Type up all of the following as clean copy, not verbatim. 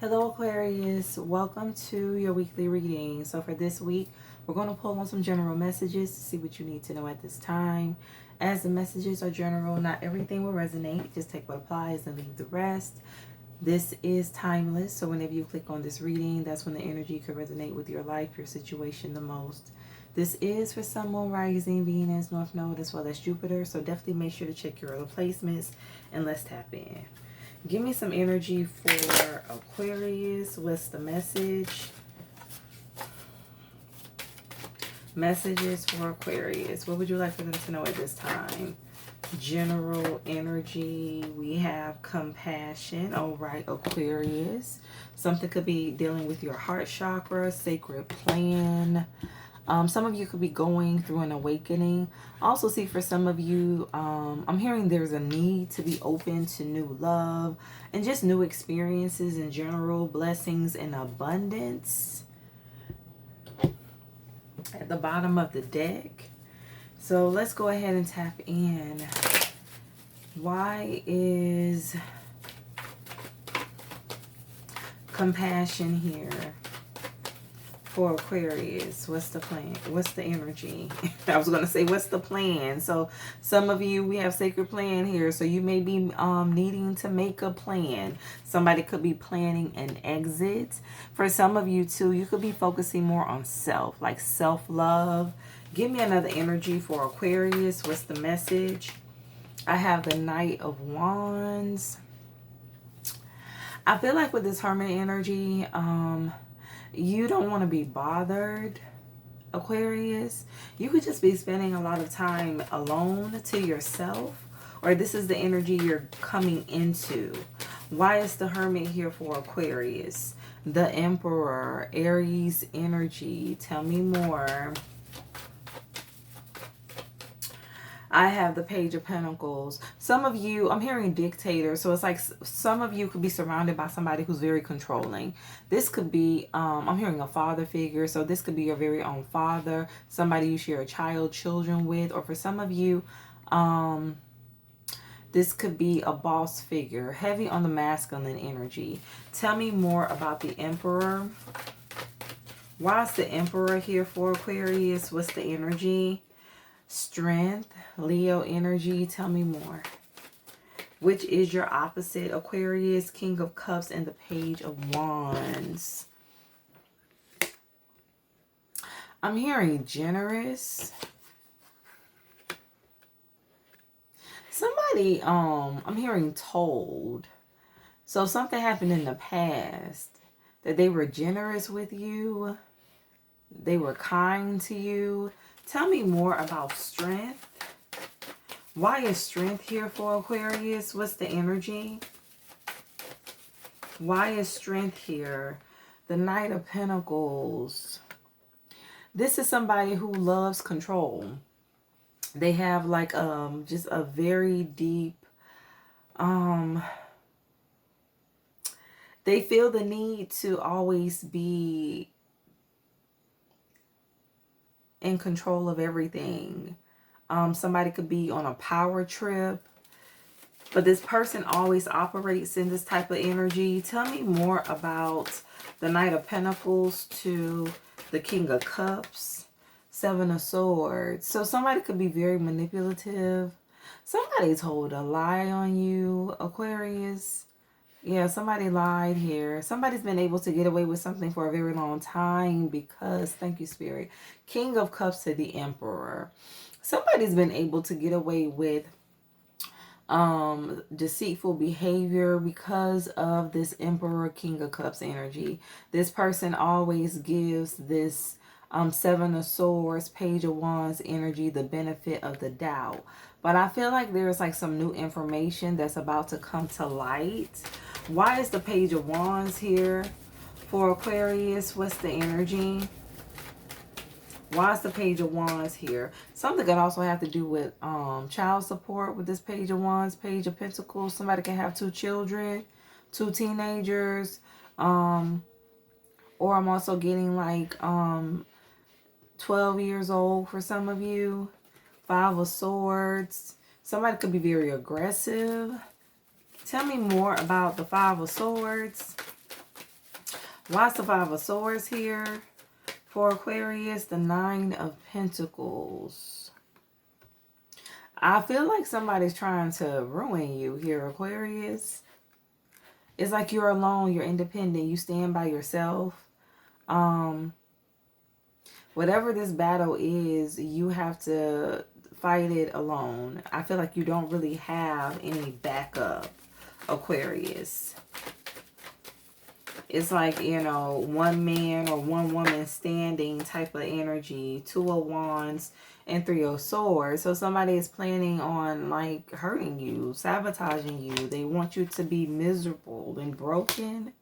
Hello Aquarius, welcome to your weekly reading. So for this week, we're going to pull on some general messages to see what you need to know at this time. As the messages are general, not everything will resonate. Just take what applies and leave the rest. This is timeless, so whenever you click on this reading, that's when the energy could resonate with your life, your situation the most. This is for Sun, Moon, Rising, Venus, North Node, as well as Jupiter, so definitely make sure to check your other placements, and let's tap in. Give me some energy for Aquarius. What's the message? Messages for Aquarius. What would you like for them to know at this time? General energy. We have compassion. All right, Aquarius. Something could be dealing with your heart chakra, sacred plan. Some of you could be going through an awakening. Also see for some of you, I'm hearing there's a need to be open to new love and just new experiences in general, blessings and abundance at the bottom of the deck. So let's go ahead and tap in. Why is compassion here for Aquarius? What's the plan? What's the energy? I was going to say, what's the plan? So some of you, we have sacred plan here. So you may be needing to make a plan. Somebody could be planning an exit. For some of you too, you could be focusing more on self, like self-love. Give me another energy for Aquarius. What's the message? I have the Knight of Wands. I feel like with this Hermit energy, you don't want to be bothered, Aquarius. You could just be spending a lot of time alone to yourself, or this is the energy you're coming into. Why is the Hermit here for Aquarius? The Emperor, Aries energy. Tell me more. I have the Page of Pentacles. Some of you, I'm hearing dictator. So it's like some of you could be surrounded by somebody who's very controlling. This could be, I'm hearing a father figure. So this could be your very own father, somebody you share children with. Or for some of you, this could be a boss figure, heavy on the masculine energy. Tell me more about the Emperor. Why is the Emperor here for Aquarius? What's the energy? Strength, Leo energy. Tell me more. Which is your opposite, Aquarius? King of Cups and the Page of Wands. I'm hearing generous. Somebody, I'm hearing told. So something happened in the past that they were generous with you. They were kind to you. Tell me more about strength. Why is strength here for Aquarius? What's the energy? Why is strength here? The Knight of Pentacles. This is somebody who loves control. They have like just a very deep they feel the need to always be in control of everything. Somebody could be on a power trip, but this person always operates in this type of energy. Tell me more about the Knight of Pentacles to the King of Cups, Seven of Swords. So somebody could be very manipulative. Somebody told a lie on you, Aquarius. Yeah, somebody lied here. Somebody's been able to get away with something for a very long time because, thank you, Spirit. King of Cups to the Emperor. Somebody's been able to get away with deceitful behavior because of this Emperor, King of Cups energy. This person always gives this Seven of Swords, Page of Wands energy the benefit of the doubt. But I feel like there's like some new information that's about to come to light. Why is the Page of Wands here for Aquarius? What's the energy? Why is the Page of Wands here? Something could also have to do with child support with this Page of Wands, Page of Pentacles. Somebody can have 2 children, 2 teenagers. Or I'm also getting like 12 years old for some of you. 5 of Swords. Somebody could be very aggressive. Tell me more about the 5 of Swords. Why is the Five of Swords here? For Aquarius, the Nine of Pentacles. I feel like somebody's trying to ruin you here, Aquarius. It's like you're alone, you're independent, you stand by yourself. Whatever this battle is, you have to fight it alone. I feel like you don't really have any backup, Aquarius. It's like, you know, one man or one woman standing type of energy. Two of Wands and Three of Swords. So somebody is planning on like hurting you, sabotaging you. They want you to be miserable and broken.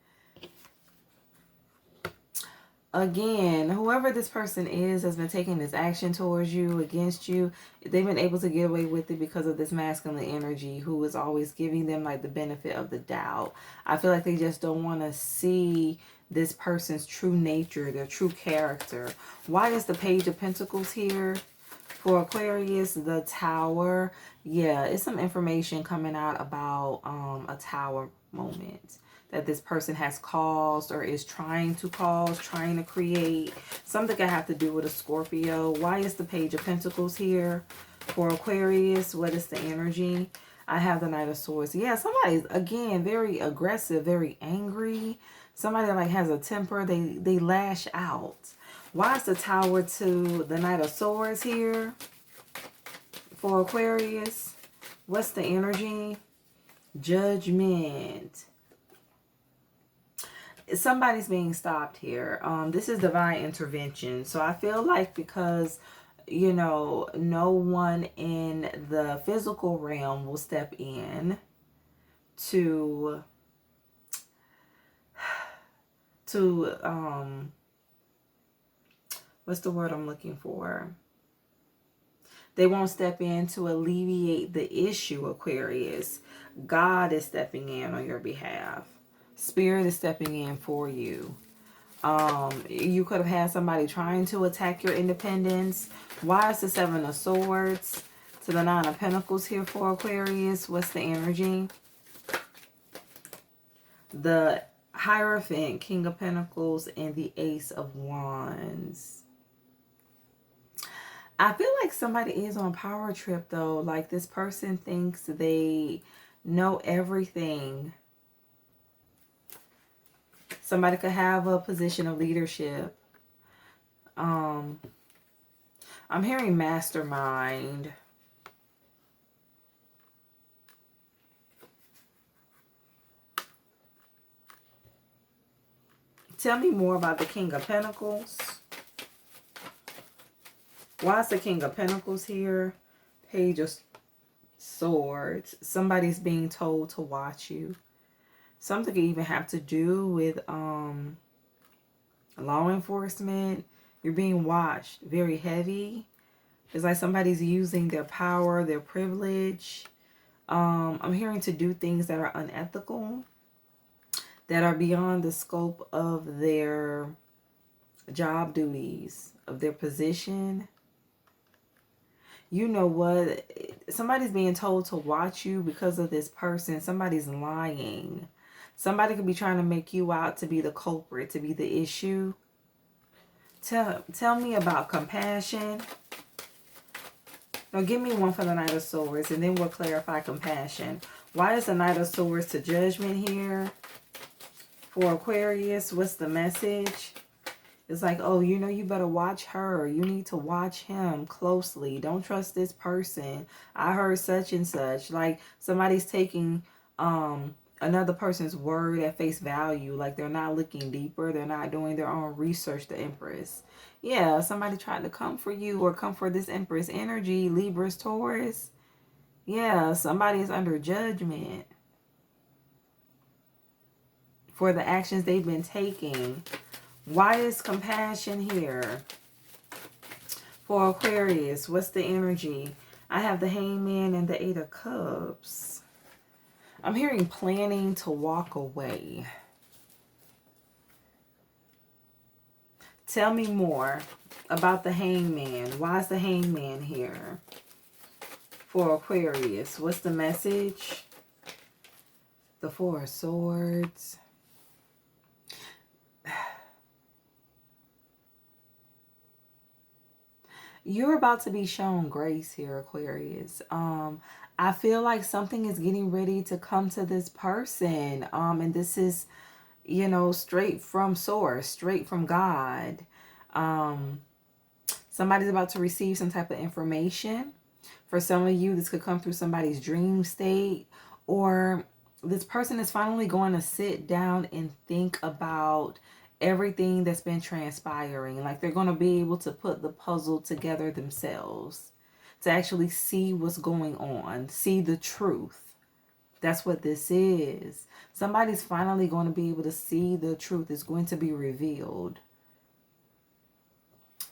Again, whoever this person is has been taking this action towards you, against you. They've been able to get away with it because of this masculine energy who is always giving them like the benefit of the doubt. I feel like they just don't want to see this person's true nature, their true character. Why is the Page of Pentacles here? For Aquarius, the Tower. Yeah, it's some information coming out about a tower moment that this person has caused or is trying to cause, trying to create. Something could have to do with a Scorpio. Why is the Page of Pentacles here? For Aquarius, what is the energy? I have the Knight of Swords. Yeah, somebody's, again, very aggressive, very angry. Somebody like has a temper. They lash out. Why is the Tower to the Knight of Swords here? For Aquarius, what's the energy? Judgment. Somebody's being stopped here. This is divine intervention. So I feel like because, you know, no one in the physical realm will step in to what's the word I'm looking for? They won't step in to alleviate the issue, Aquarius. God is stepping in on your behalf. Spirit is stepping in for you. You could have had somebody trying to attack your independence. Why is the Seven of Swords to the Nine of Pentacles here for Aquarius? What's the energy? The Hierophant, King of Pentacles, and the Ace of Wands. I feel like somebody is on a power trip though. Like this person thinks they know everything. Somebody could have a position of leadership. I'm hearing mastermind. Tell me more about the King of Pentacles. Why is the King of Pentacles here? Page of Swords. Somebody's being told to watch you. Something could even have to do with law enforcement. You're being watched. Very heavy. It's like somebody's using their power, their privilege. I'm hearing to do things that are unethical, that are beyond the scope of their job duties, of their position. You know what? Somebody's being told to watch you because of this person. Somebody's lying. Somebody could be trying to make you out to be the culprit, to be the issue. Tell me about compassion. Now give me one for the Knight of Swords and then we'll clarify compassion. Why is the Knight of Swords to Judgment here? For Aquarius, what's the message? It's like, oh, you know, you better watch her. You need to watch him closely. Don't trust this person. I heard such and such. Like somebody's taking another person's word at face value. Like they're not looking deeper. They're not doing their own research, the Empress. Yeah, somebody tried to come for you or come for this Empress energy. Libras, Taurus. Yeah, somebody is under judgment for the actions they've been taking. Why is compassion here? For Aquarius, what's the energy? I have the Hangman and the Eight of Cups. I'm hearing planning to walk away. Tell me more about the Hangman. Why is the Hangman here? For Aquarius, what's the message? The Four of Swords. You're about to be shown grace here, Aquarius. I feel like something is getting ready to come to this person. And this is, you know, straight from source, straight from God. Um, Somebody's about to receive some type of information. For some of you, this could come through somebody's dream state, or this person is finally going to sit down and think about everything that's been transpiring. Like they're going to be able to put the puzzle together themselves, to actually see what's going on, see the truth. That's what this is. Somebody's finally going to be able to see the truth. It's going to be revealed.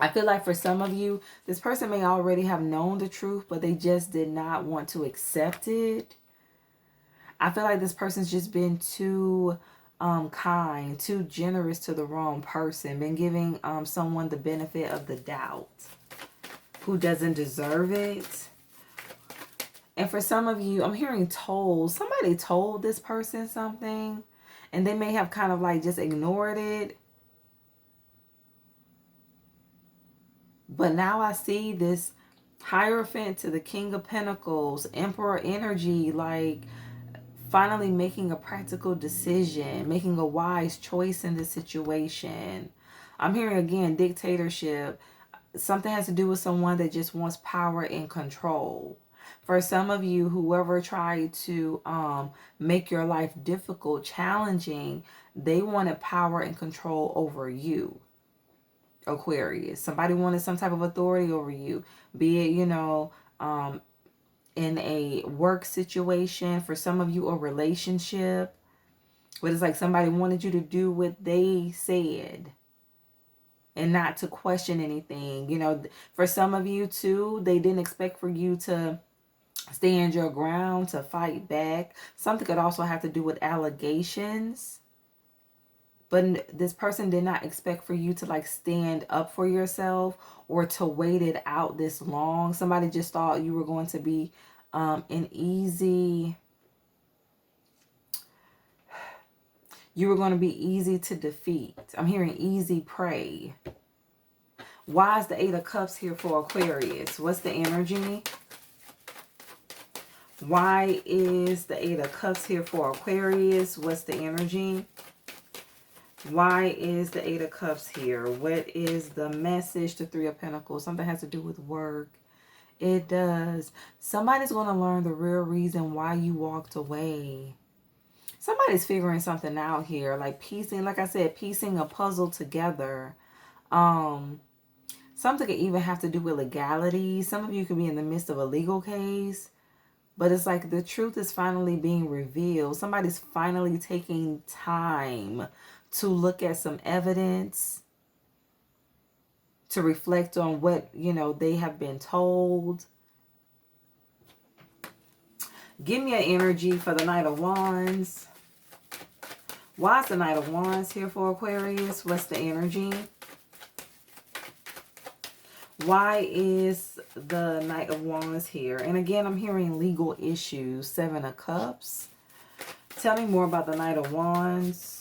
I feel like for some of you, this person may already have known the truth, but they just did not want to accept it. I feel like this person's just been too kind, too generous to the wrong person, been giving someone the benefit of the doubt who doesn't deserve it. And for some of you, I'm hearing told. Somebody told this person something, and they may have kind of like just ignored it. But now I see this Hierophant to the King of Pentacles, Emperor energy, like finally making a practical decision, making a wise choice in this situation. I'm hearing again dictatorship. Something has to do with someone that just wants power and control. For some of you, whoever tried to make your life difficult, challenging, they wanted power and control over you, Aquarius. Somebody wanted some type of authority over you, be it, you know, in a work situation, for some of you a relationship, but it's like somebody wanted you to do what they said and not to question anything. You know, for some of you too, they didn't expect for you to stand your ground, to fight back. Something could also have to do with allegations. But this person did not expect for you to like stand up for yourself or to wait it out this long. Somebody just thought you were going to be you were going to be easy to defeat. I'm hearing easy prey. Why is the Eight of Cups here for Aquarius? What's the energy? Why is the Eight of Cups here for Aquarius? What's the energy? Why is the Eight of Cups here? What is the message? The Three of Pentacles. Something has to do with work. It does. Somebody's going to learn the real reason why you walked away. Somebody's figuring something out here. Like piecing, like I said, piecing a puzzle together. Something could even have to do with legality. Some of you could be in the midst of a legal case. But it's like the truth is finally being revealed. Somebody's finally taking time to look at some evidence, to reflect on what, you know, they have been told. Give me an energy for the Knight of Wands. Why is the Knight of Wands here for Aquarius? What's the energy? Why is the Knight of Wands here? And again, I'm hearing legal issues. Seven of Cups. Tell me more about the Knight of Wands.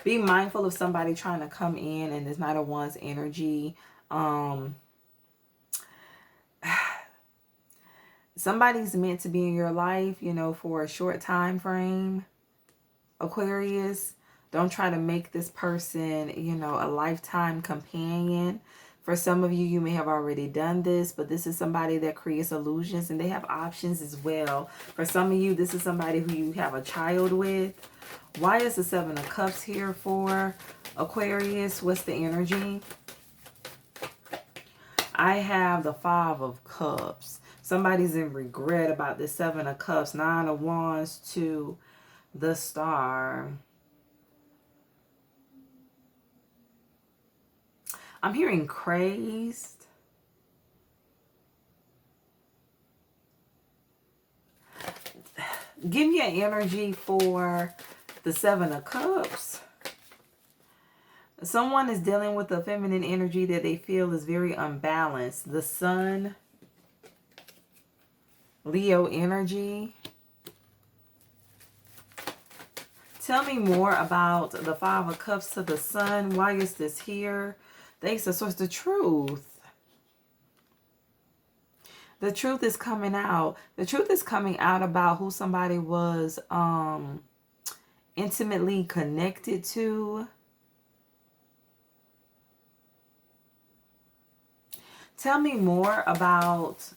Be mindful of somebody trying to come in this Knight of Wands energy. Somebody's meant to be in your life, you know, for a short time frame. Aquarius, don't try to make this person, you know, a lifetime companion. For some of you, you may have already done this, but this is somebody that creates illusions and they have options as well. For some of you, this is somebody who you have a child with. Why is the Seven of Cups here for Aquarius? What's the energy? I have the Five of Cups. Somebody's in regret about the Seven of Cups. Nine of Wands to the Star. I'm hearing crazed. Give me an energy for the Seven of Cups. Someone is dealing with a feminine energy that they feel is very unbalanced. The Sun, Leo energy. Tell me more about the Five of Cups to the Sun. Why is this here? The Ace of Swords, the truth. The truth is coming out. The truth is coming out about who somebody was intimately connected to. Tell me more about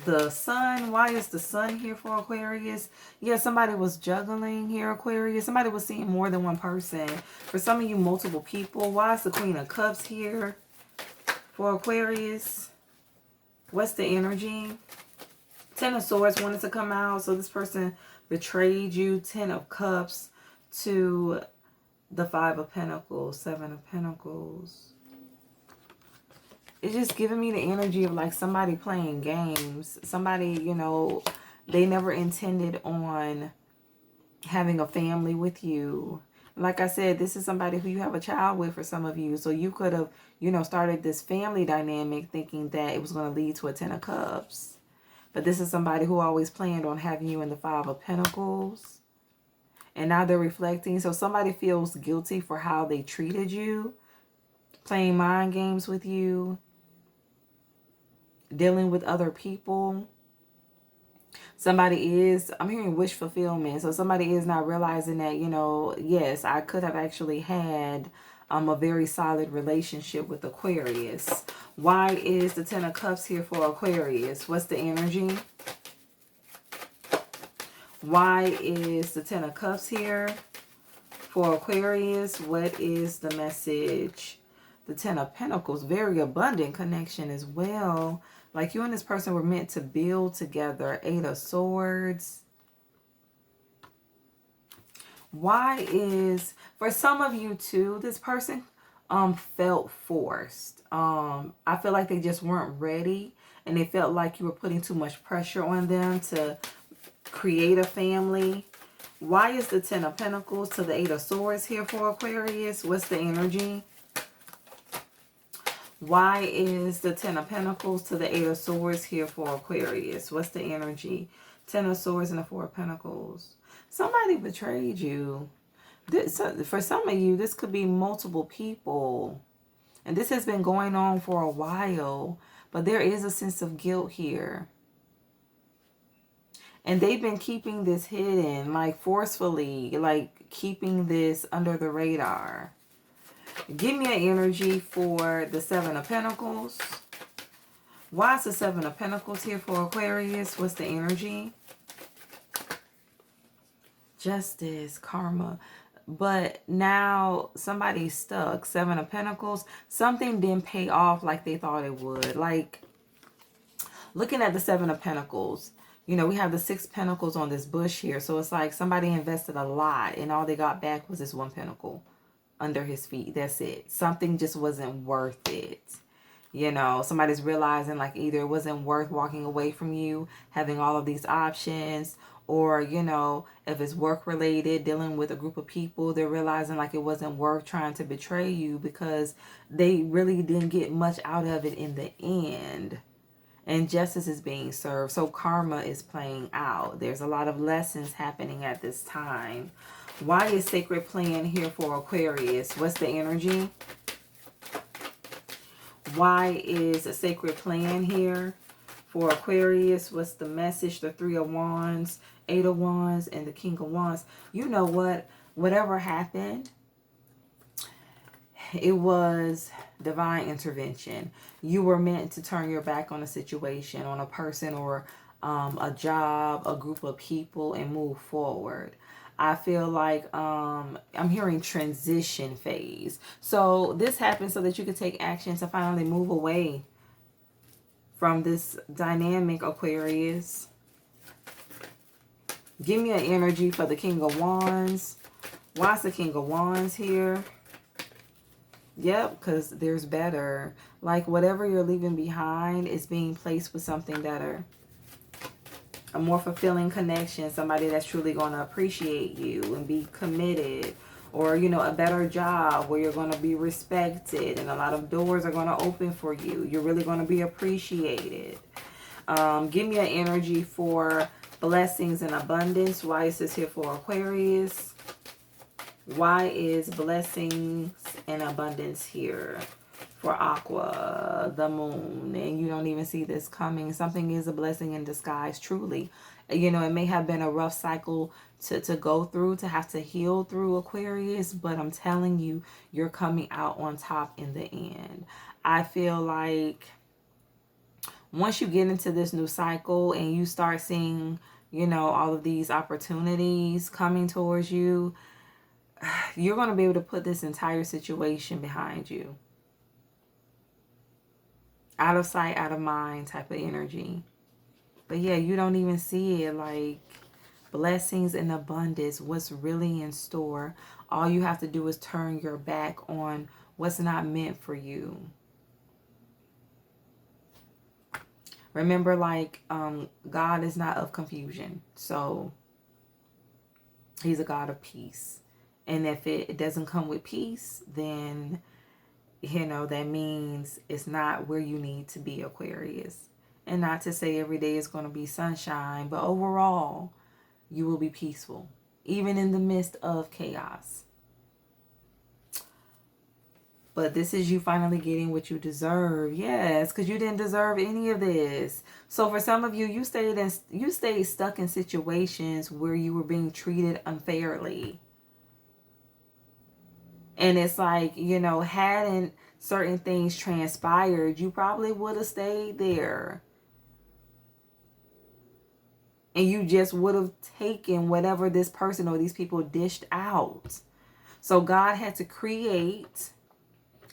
the sun. Why is the sun here for Aquarius? Yeah, somebody was juggling here, Aquarius. Somebody was seeing more than one person. For some of you, multiple people. Why is the Queen of Cups here for Aquarius? What's the energy? Ten of Swords wanted to come out. So this person betrayed you. Ten of Cups to the Five of Pentacles. Seven of Pentacles. It's just giving me the energy of like somebody playing games. Somebody, you know, they never intended on having a family with you. Like I said, this is somebody who you have a child with for some of you. So you could have, you know, started this family dynamic thinking that it was going to lead to a Ten of Cups. But this is somebody who always planned on having you in the Five of Pentacles. And now they're reflecting. So somebody feels guilty for how they treated you. Playing mind games with you. Dealing with other people. Somebody is, I'm hearing wish fulfillment. So somebody is not realizing that, you know, yes, I could have actually had a very solid relationship with Aquarius. Why is the Ten of Cups here for Aquarius? What's the energy? Why is the Ten of Cups here for Aquarius? What is the message? The Ten of Pentacles, very abundant connection as well. Like you and this person were meant to build together. Eight of Swords. Why is, for some of you too, this person felt forced. I feel like they just weren't ready. And they felt like you were putting too much pressure on them to create a family. Why is the Ten of Pentacles to the Eight of Swords here for Aquarius? What's the energy? Why is the Ten of Pentacles to the Eight of Swords here for Aquarius? What's the energy? Ten of Swords and the Four of Pentacles. Somebody betrayed you. For some of you, this could be multiple people. And this has been going on for a while. But there is a sense of guilt here. And they've been keeping this hidden, like forcefully, like keeping this under the radar. Give me an energy for the Seven of Pentacles. Why is the Seven of Pentacles here for Aquarius? What's the energy? Justice, karma. But now somebody's stuck. Seven of Pentacles. Something didn't pay off like they thought it would. Like, looking at the Seven of Pentacles, you know, we have the Six Pentacles on this bush here. So it's like somebody invested a lot and all they got back was this one pentacle under his feet. That's it. Something just wasn't worth it. You know, somebody's realizing like either it wasn't worth walking away from you, having all of these options, or, you know, if it's work related, dealing with a group of people, they're realizing like it wasn't worth trying to betray you because they really didn't get much out of it in the end. And justice is being served. So karma is playing out. There's a lot of lessons happening at this time. Why is sacred plan here for Aquarius? What's the energy? Why is a sacred plan here for Aquarius? What's the message? The Three of Wands, Eight of Wands, and the King of Wands. You know what? Whatever happened, it was divine intervention. You were meant to turn your back on a situation, on a person, or a job, a group of people, and move forward. I feel like I'm hearing transition phase. So this happened so that you could take action to finally move away from this dynamic, Aquarius. Give me an energy for the King of Wands. Why is the King of Wands here? Yep, because there's better. Like whatever you're leaving behind is being placed with something better. A more fulfilling connection, somebody that's truly going to appreciate you and be committed, or, you know, a better job where you're going to be respected and a lot of doors are going to open for you. You're really going to be appreciated. Give me an energy for blessings and abundance. Why is this here for Aquarius? Why is blessings and abundance here For Aqua, the moon, and you don't even see this coming. Something is a blessing in disguise, truly. You know, it may have been a rough cycle to go through, to have to heal through, Aquarius, but I'm telling you, you're coming out on top in the end. I feel like once you get into this new cycle and you start seeing, you know, all of these opportunities coming towards you, you're going to be able to put this entire situation behind you. Out of sight, out of mind type of energy. But yeah, you don't even see it. Like, blessings and abundance, what's really in store. All you have to do is turn your back on what's not meant for you. Remember, like, God is not of confusion. So he's a God of peace. And if it doesn't come with peace, then, you know, that means it's not where you need to be, Aquarius. And not to say every day is going to be sunshine, but overall, you will be peaceful, even in the midst of chaos. But this is you finally getting what you deserve. Yes, because you didn't deserve any of this. So for some of you, you stayed stuck in situations where you were being treated unfairly. And it's like, you know, hadn't certain things transpired, you probably would have stayed there. And you just would have taken whatever this person or these people dished out. So God had to create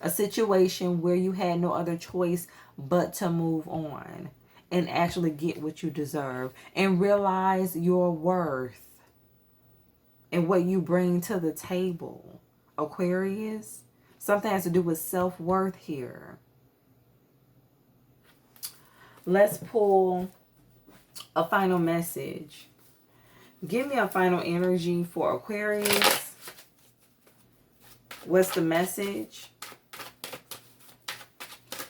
a situation where you had no other choice but to move on and actually get what you deserve and realize your worth and what you bring to the table. Aquarius, something has to do with self-worth here. Let's pull a final message. Give me a final energy for Aquarius. What's the message?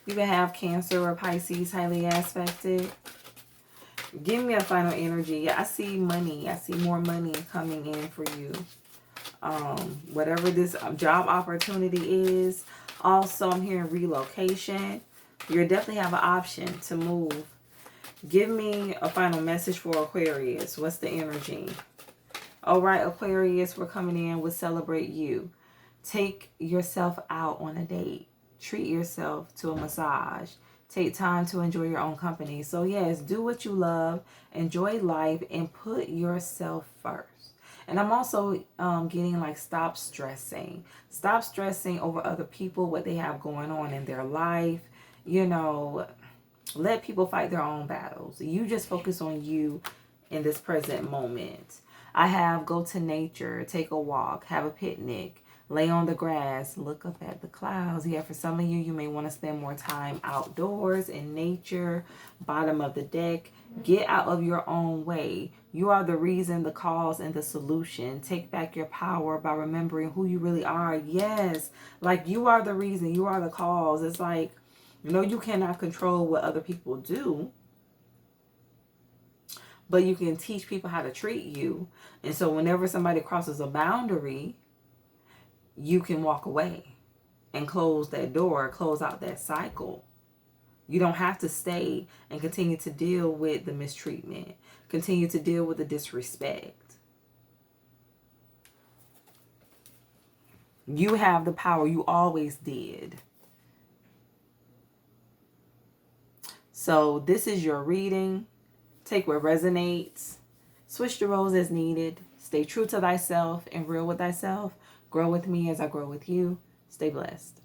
You can have Cancer or Pisces highly aspected. Give me a final energy. I see money. I see more money coming in for you. Whatever this job opportunity is. Also, I'm hearing relocation. You definitely have an option to move. Give me a final message for Aquarius. What's the energy? All right, Aquarius, we're coming in with Celebrate You. Take yourself out on a date. Treat yourself to a massage. Take time to enjoy your own company. So yes, do what you love. Enjoy life and put yourself first. And I'm also getting like stop stressing. Stop stressing over other people, what they have going on in their life. You know, let people fight their own battles. You just focus on you in this present moment. I have go to nature, take a walk, have a picnic, lay on the grass, look up at the clouds. Yeah, for some of you, you may want to spend more time outdoors in nature, bottom of the deck. Get out of your own way. You are the reason, the cause, and the solution. Take back your power by remembering who you really are. Yes, like you are the reason, you are the cause. It's like, you know, you cannot control what other people do, but you can teach people how to treat you. And so whenever somebody crosses a boundary, you can walk away and close that door, close out that cycle. You don't have to stay and continue to deal with the mistreatment, continue to deal with the disrespect. You have the power. You always did. So this is your reading. Take what resonates. Switch the roles as needed. Stay true to thyself and real with thyself. Grow with me as I grow with you. Stay blessed.